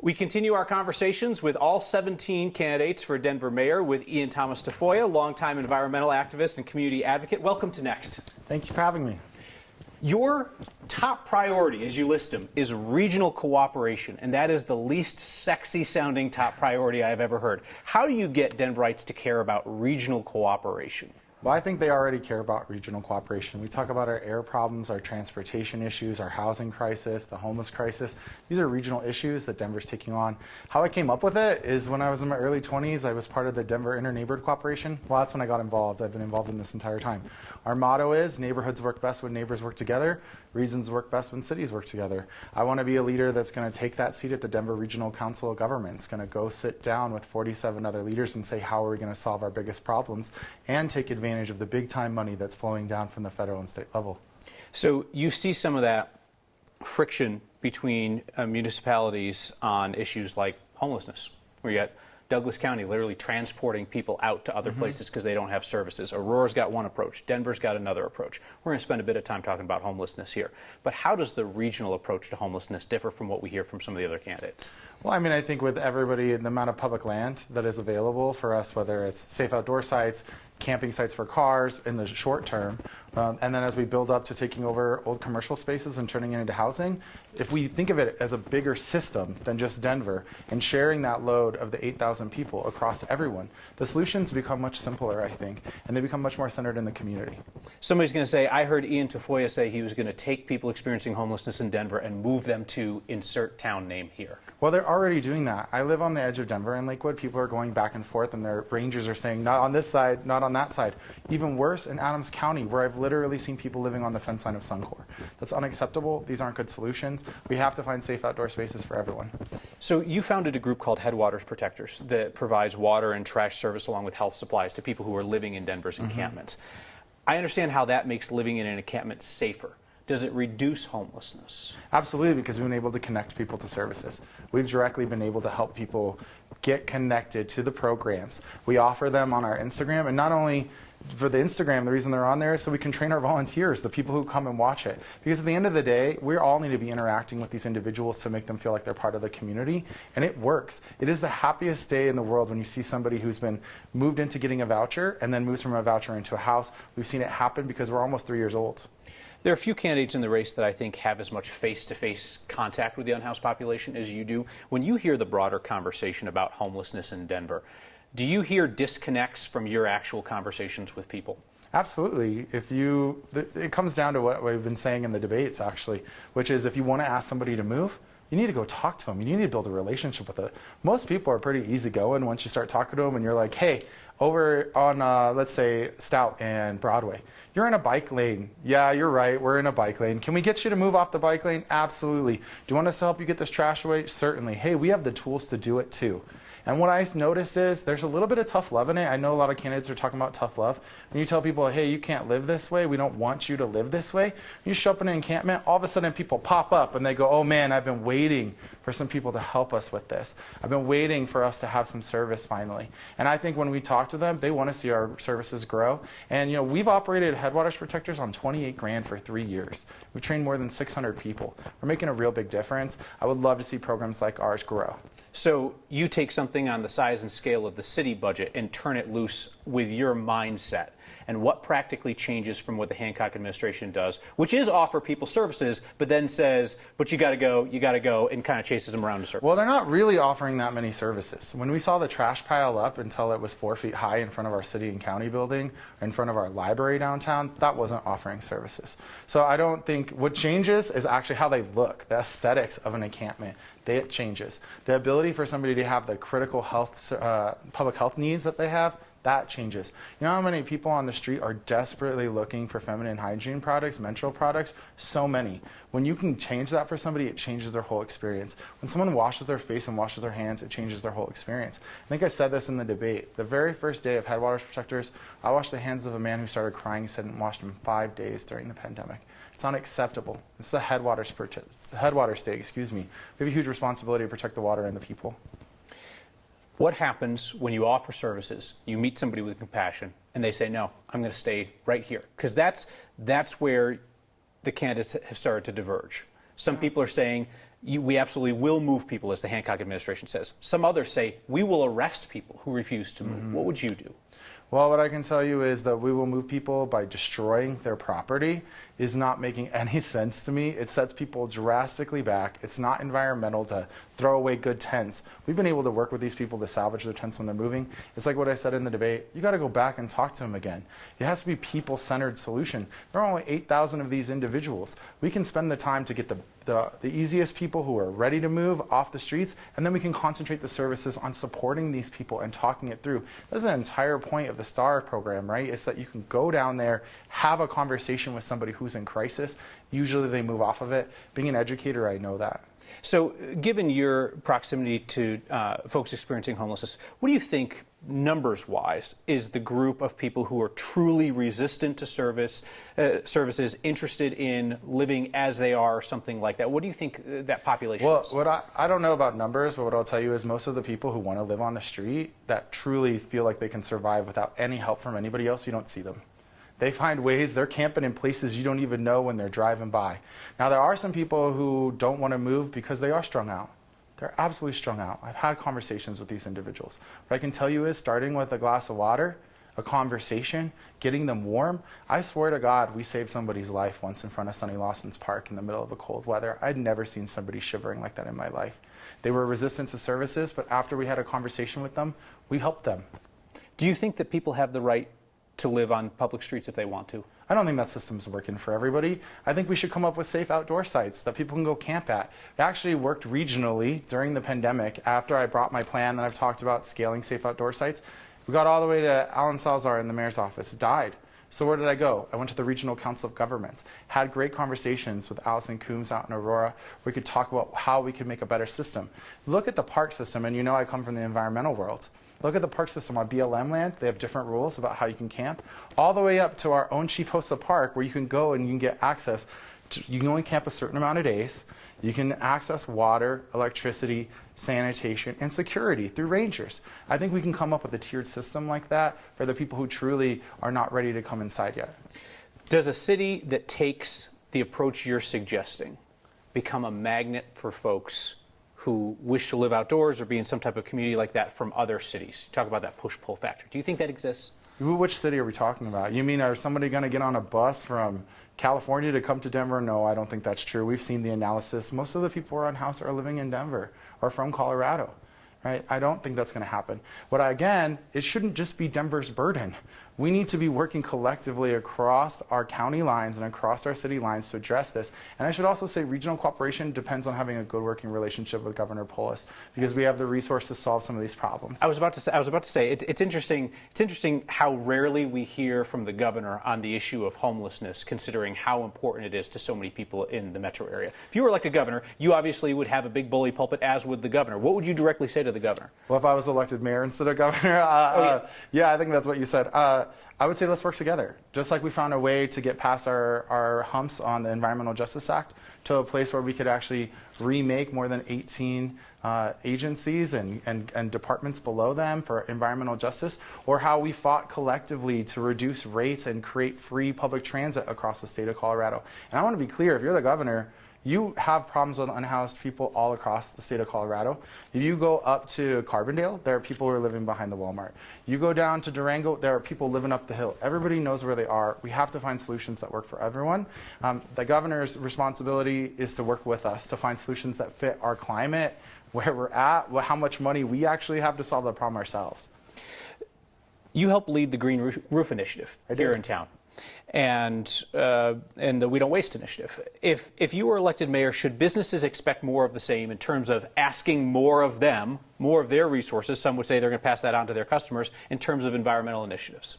We continue our conversations with all 17 candidates for Denver mayor with Ean Thomas Tafoya, longtime environmental activist and community advocate. Welcome to Next. Thank you for having me. Your top priority, as you list them, is regional cooperation, and that is the least sexy sounding top priority I've ever heard. How do you get Denverites to care about regional cooperation? Well, I think they already care about regional cooperation. We talk about our air problems, our transportation issues, our housing crisis, the homeless crisis. These are regional issues that Denver's taking on. How I came up with it is when I was in my early 20s, I was part of the Denver Inter-Neighborhood Cooperation. Well, that's when I got involved. I've been involved in this entire time. Our motto is neighborhoods work best when neighbors work together. Regions work best when cities work together. I want to be a leader that's going to take that seat at the Denver Regional Council of Governments, going to go sit down with 47 other leaders and say, how are we going to solve our biggest problems and take advantage of the big time money that's flowing down from the federal and state level. So you see some of that friction between municipalities on issues like homelessness, where you got Douglas County literally transporting people out to other places because they don't have services. Aurora's got one approach. Denver's got another approach. We're going to spend a bit of time talking about homelessness here. But how does the regional approach to homelessness differ from what we hear from some of the other candidates? Well, I mean, I think with everybody, the amount of public land that is available for us, whether it's safe outdoor sites, camping sites for cars in the short term, and then as we build up to taking over old commercial spaces and turning it into housing, if we think of it as a bigger system than just Denver and sharing that load of the 8,000 people across everyone, the solutions become much simpler, I think, and they become much more centered in the community. Somebody's going to say, I heard Ean Thomas say he was going to take people experiencing homelessness in Denver and move them to insert town name here. Well, they're already doing that. I live on the edge of Denver and Lakewood. People are going back and forth, and their rangers are saying, not on this side, not on that side. Even worse, in Adams County, where I've literally seen people living on the fence line of Suncor. That's unacceptable. These aren't good solutions. We have to find safe outdoor spaces for everyone. So you founded a group called Headwaters Protectors that provides water and trash service along with health supplies to people who are living in Denver's encampments. I understand how that makes living in an encampment safer. Does it reduce homelessness? Absolutely, because we've been able to connect people to services. We've directly been able to help people get connected to the programs. We offer them on our Instagram, and not only for the Instagram, the reason they're on there is so we can train our volunteers, the people who come and watch it. Because at the end of the day, we all need to be interacting with these individuals to make them feel like they're part of the community, and it works. It is the happiest day in the world when you see somebody who's been moved into getting a voucher and then moves from a voucher into a house. We've seen it happen because we're almost 3 years old. There are a few candidates in the race that I think have as much face-to-face contact with the unhoused population as you do. When you hear the broader conversation about homelessness in Denver, do you hear disconnects from your actual conversations with people? Absolutely. It comes down to what we've been saying in the debates, actually, which is if you want to ask somebody to move, you need to go talk to them. You need to build a relationship with it. Most people are pretty easygoing once you start talking to them and you're like, hey, over on, let's say, Stout and Broadway, you're in a bike lane. Yeah, you're right. We're in a bike lane. Can we get you to move off the bike lane? Absolutely. Do you want us to help you get this trash away? Certainly. Hey, we have the tools to do it too. And what I've noticed is there's a little bit of tough love in it. I know a lot of candidates are talking about tough love. When you tell people, hey, you can't live this way, we don't want you to live this way, you show up in an encampment, all of a sudden people pop up and they go, oh man, I've been waiting for some people to help us with this. I've been waiting for us to have some service finally. And I think when we talk to them, they want to see our services grow. And you know, we've operated Headwaters Protectors on 28 grand for 3 years. We've trained more than 600 people. We're making a real big difference. I would love to see programs like ours grow. So you take something on the size and scale of the city budget and turn it loose with your mindset. And what practically changes from what the Hancock administration does, which is offer people services, but then says, but you got to go, and kind of chases them around in circles? Well, they're not really offering that many services. When we saw the trash pile up until it was 4 feet high in front of our city and county building, in front of our library downtown, that wasn't offering services. So I don't think what changes is actually how they look, the aesthetics of an encampment. It changes. The ability for somebody to have the critical health, public health needs that they have, that changes. You know how many people on the street are desperately looking for feminine hygiene products, menstrual products? So many. When you can change that for somebody, it changes their whole experience. When someone washes their face and washes their hands, it changes their whole experience. I think I said this in the debate. The very first day of Headwaters Protectors, I washed the hands of a man who started crying. He said he hadn't washed them 5 days during the pandemic. It's unacceptable. It's the Headwaters State, excuse me. We have a huge responsibility to protect the water and the people. What happens when you offer services, you meet somebody with compassion, and they say, no, I'm going to stay right here? Because that's where the candidates have started to diverge. Some people are saying, we absolutely will move people, as the Hancock administration says. Some others say we will arrest people who refuse to move. What would you do? Well, what I can tell you is that we will move people by destroying their property is not making any sense to me. It sets people drastically back. It's not environmental to throw away good tents. We've been able to work with these people to salvage their tents when they're moving. It's like what I said in the debate. You got to go back and talk to them again. It has to be a people-centered solution. There are only 8,000 of these individuals. We can spend the time to get the easiest people who are ready to move off the streets, and then we can concentrate the services on supporting these people and talking it through. That's the entire point of the STAR program, right? It's that you can go down there, have a conversation with somebody who's in crisis. Usually they move off of it. Being an educator, I know that. So given your proximity to folks experiencing homelessness, what do you think, numbers-wise, is the group of people who are truly resistant to services, interested in living as they are, or something like that? What do you think that population is? Well, I don't know about numbers, but what I'll tell you is most of the people who want to live on the street that truly feel like they can survive without any help from anybody else, you don't see them. They find ways, they're camping in places you don't even know when they're driving by. Now, there are some people who don't want to move because they are strung out. They're absolutely strung out. I've had conversations with these individuals. What I can tell you is, starting with a glass of water, a conversation, getting them warm, I swear to God, we saved somebody's life once in front of Sonny Lawson's Park in the middle of a cold weather. I'd never seen somebody shivering like that in my life. They were resistant to services, but after we had a conversation with them, we helped them. Do you think that people have the right to live on public streets if they want to? I don't think that system's working for everybody. I think we should come up with safe outdoor sites that people can go camp at. It actually worked regionally during the pandemic. After I brought my plan that I've talked about scaling safe outdoor sites, we got all the way to Alan Salzar in the mayor's office. It died. So where did I go? I went to the Regional Council of Governments, had great conversations with Allison Coombs out in Aurora. We could talk about how we could make a better system. Look at the park system, and you know I come from the environmental world. Look at the park system on BLM land. They have different rules about how you can camp, all the way up to our own Chief Hosta Park, where you can go and you can get access to, you can only camp a certain amount of days. You can access water, electricity, sanitation, and security through rangers. I think we can come up with a tiered system like that for the people who truly are not ready to come inside yet. Does a city that takes the approach you're suggesting become a magnet for folks who wish to live outdoors or be in some type of community like that from other cities? You talk about that push-pull factor. Do you think that exists? Which city are we talking about? You mean, are somebody going to get on a bus from California to come to Denver? No, I don't think that's true. We've seen the analysis. Most of the people who are on house are living in Denver or from Colorado, right? I don't think that's going to happen. Again, it shouldn't just be Denver's burden. We need to be working collectively across our county lines and across our city lines to address this. And I should also say regional cooperation depends on having a good working relationship with Governor Polis, because we have the resource to solve some of these problems. I was about to say it's interesting. It's interesting how rarely we hear from the governor on the issue of homelessness, considering how important it is to so many people in the metro area. If you were elected governor, you obviously would have a big bully pulpit, as would the governor. What would you directly say to the governor? Well, if I was elected mayor instead of governor, yeah, I think that's what you said. I would say let's work together. Just like we found a way to get past our humps on the Environmental Justice Act to a place where we could actually remake more than 18 agencies and departments below them for environmental justice, or how we fought collectively to reduce rates and create free public transit across the state of Colorado. And I want to be clear, if you're the governor, you have problems with unhoused people all across the state of Colorado. If you go up to Carbondale, there are people who are living behind the Walmart. You go down to Durango, there are people living up the hill. Everybody knows where they are. We have to find solutions that work for everyone. The governor's responsibility is to work with us to find solutions that fit our climate, where we're at, how much money we actually have to solve the problem ourselves. You helped lead the Green Roof Initiative here in town, and the We Don't Waste Initiative. If you were elected mayor, should businesses expect more of the same in terms of asking more of them, more of their resources? Some would say they're going to pass that on to their customers in terms of environmental initiatives.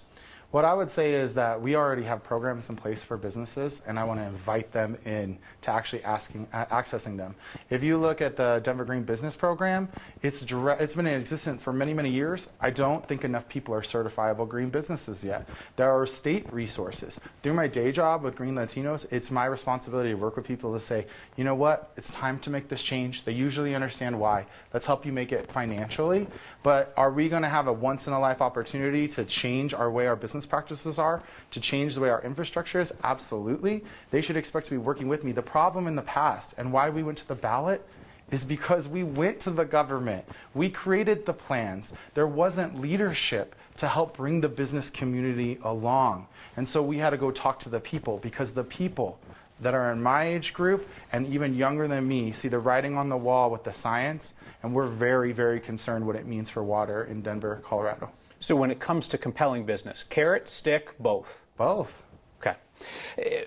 What I would say is that we already have programs in place for businesses, and I want to invite them in to actually accessing them. If you look at the Denver Green Business Program, it's been in existence for many, many years. I don't think enough people are certifiable green businesses yet. There are state resources. Through my day job with Green Latinos, it's my responsibility to work with people to say, you know what, it's time to make this change. They usually understand why. Let's help you make it financially. But are we going to have a once-in-a-life opportunity to change our way our business business practices are, to change the way our infrastructure is, absolutely. They should expect to be working with me. The problem in the past and why we went to the ballot is because we went to the government. We created the plans. There wasn't leadership to help bring the business community along. And so we had to go talk to the people, because the people that are in my age group and even younger than me see the writing on the wall with the science, and we're very, very concerned what it means for water in Denver, Colorado. So when it comes to compelling business, carrot, stick, both? Both. Okay.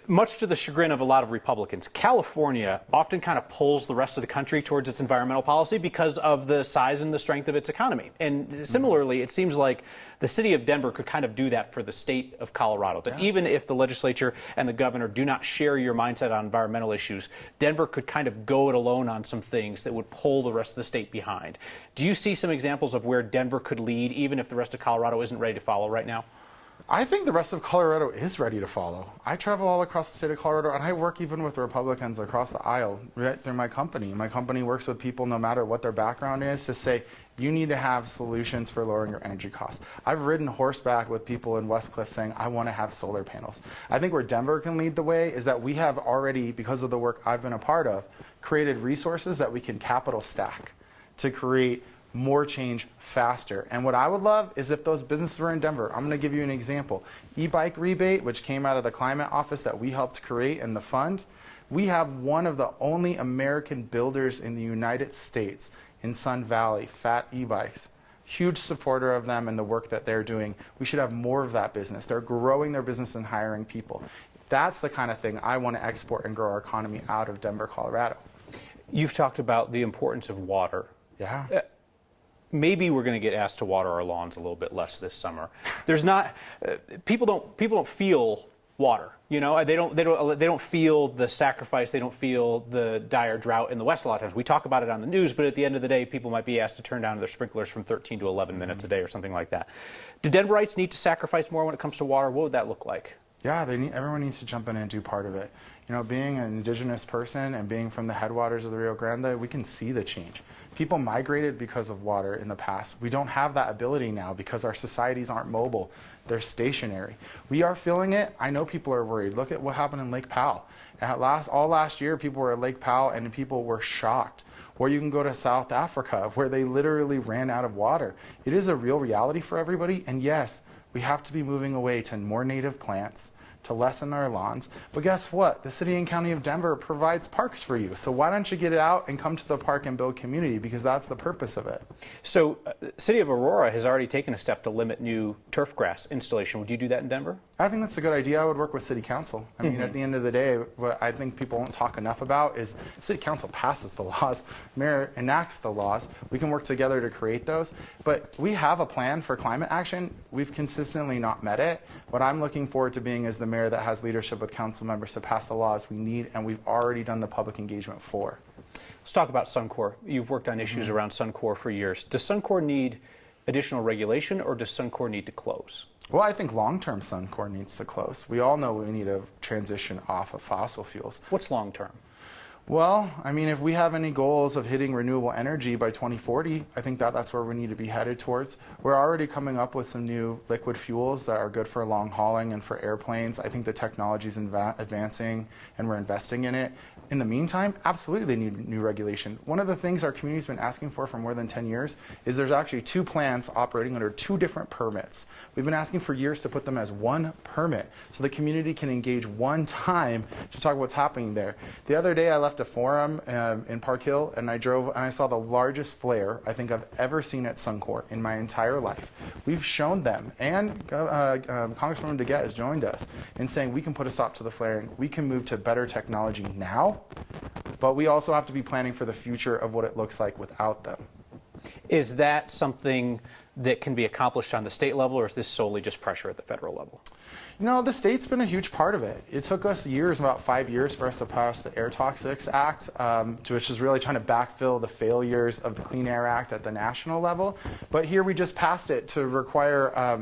Much to the chagrin of a lot of Republicans, California often kind of pulls the rest of the country towards its environmental policy because of the size and the strength of its economy. And similarly, it seems like the city of Denver could kind of do that for the state of Colorado. That even if the legislature and the governor do not share your mindset on environmental issues, Denver could kind of go it alone on some things that would pull the rest of the state behind. Do you see some examples of where Denver could lead, even if the rest of Colorado isn't ready to follow right now? I think the rest of Colorado is ready to follow. I travel all across the state of Colorado, and I work even with Republicans across the aisle right through my company. My company works with people, no matter what their background is, to say, you need to have solutions for lowering your energy costs. I've ridden horseback with people in Westcliff saying, I want to have solar panels. I think where Denver can lead the way is that we have already, because of the work I've been a part of, created resources that we can capital stack to create more change faster. And what I would love is if those businesses were in Denver. I'm going to give you an example. E-bike rebate, which came out of the climate office that we helped create and the fund. We have one of the only American builders in the United States in Sun Valley, Fat E-bikes. Huge supporter of them and the work that they're doing. We should have more of that business. They're growing their business and hiring people. That's the kind of thing I want to export and grow our economy out of Denver, Colorado. You've talked about the importance of water. Yeah. Maybe we're going to get asked to water our lawns a little bit less this summer. There's not people don't feel water. You know, they don't feel the sacrifice. They don't feel the dire drought in the West a lot of times. We talk about it on the news, but at the end of the day, people might be asked to turn down their sprinklers from 13 to 11 minutes a day or something like that. Do Denverites need to sacrifice more when it comes to water? What would that look like? Yeah, everyone needs to jump in and do part of it. You know, being an indigenous person and being from the headwaters of the Rio Grande, we can see the change. People migrated because of water in the past. We don't have that ability now because our societies aren't mobile. They're stationary. We are feeling it. I know people are worried. Look at what happened in Lake Powell. All last year, people were at Lake Powell and people were shocked. Or you can go to South Africa where they literally ran out of water. It is a real reality for everybody. And yes, we have to be moving away to more native plants, to lessen our lawns. But guess what? The city and county of Denver provides parks for you. So why don't you get it out and come to the park and build community, because that's the purpose of it. So city of Aurora has already taken a step to limit new turf grass installation. Would you do that in Denver? I think that's a good idea. I would work with city council. I mean, at the end of the day, what I think people won't talk enough about is city council passes the laws, mayor enacts the laws. We can work together to create those. But we have a plan for climate action. We've consistently not met it. What I'm looking forward to being is the mayor that has leadership with council members to pass the laws we need, and we've already done the public engagement for. Let's talk about Suncor. You've worked on issues around Suncor for years. Does Suncor need additional regulation, or does Suncor need to close? Well, I think long-term Suncor needs to close. We all know we need to transition off of fossil fuels. What's long-term? Well, I mean, if we have any goals of hitting renewable energy by 2040, I think that's where we need to be headed towards. We're already coming up with some new liquid fuels that are good for long hauling and for airplanes. I think the technology is advancing and we're investing in it. In the meantime, absolutely they need new regulation. One of the things our community's been asking for more than 10 years is there's actually 2 plants operating under 2 different permits. We've been asking for years to put them as one permit so the community can engage one time to talk about what's happening there. The other day I left a forum in Park Hill and I drove and I saw the largest flare I think I've ever seen at Suncor in my entire life. We've shown them, and Congresswoman DeGette has joined us in saying we can put a stop to the flaring. We can move to better technology now. But we also have to be planning for the future of what it looks like without them. Is that something that can be accomplished on the state level, or is this solely just pressure at the federal level? You know, the state's been a huge part of it. It took us years, about 5 years, for us to pass the Air Toxics Act, which is really trying to backfill the failures of the Clean Air Act at the national level. But here we just passed it to require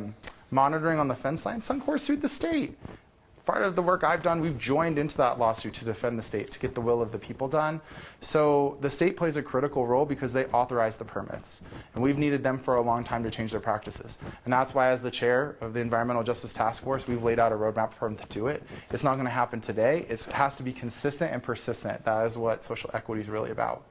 monitoring on the fence line. Suncor sued the state part of the work I've done, we've joined into that lawsuit to defend the state, to get the will of the people done. So the state plays a critical role because they authorize the permits. And we've needed them for a long time to change their practices. And that's why, as the chair of the Environmental Justice Task Force, we've laid out a roadmap for them to do it. It's not going to happen today. It has to be consistent and persistent. That is what social equity is really about.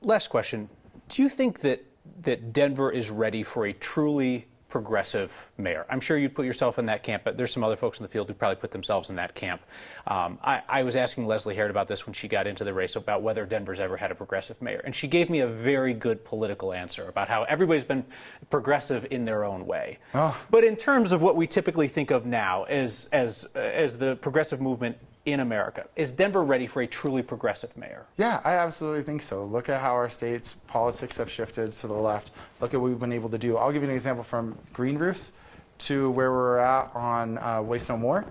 Last question. Do you think that Denver is ready for a truly progressive mayor? I'm sure you'd put yourself in that camp, but there's some other folks in the field who probably put themselves in that camp. I was asking Leslie Herod about this when she got into the race, about whether Denver's ever had a progressive mayor. And she gave me a very good political answer about how everybody's been progressive in their own way. Oh. But in terms of what we typically think of now as the progressive movement in America, is Denver ready for a truly progressive mayor? Yeah, I absolutely think so. Look at how our state's politics have shifted to the left. Look at what we've been able to do. I'll give you an example from green roofs to where we're at on Waste No More.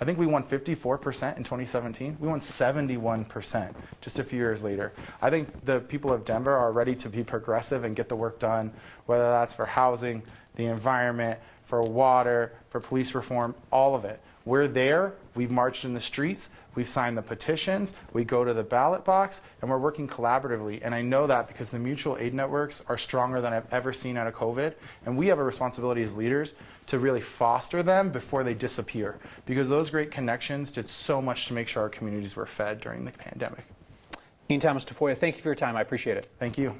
I think we won 54% in 2017. We won 71% just a few years later. I think the people of Denver are ready to be progressive and get the work done, whether that's for housing, the environment, for water, for police reform, all of it. We're there, we've marched in the streets, we've signed the petitions, we go to the ballot box, and we're working collaboratively. And I know that because the mutual aid networks are stronger than I've ever seen out of COVID. And we have a responsibility as leaders to really foster them before they disappear. Because those great connections did so much to make sure our communities were fed during the pandemic. Ean Thomas Tafoya, thank you for your time. I appreciate it. Thank you.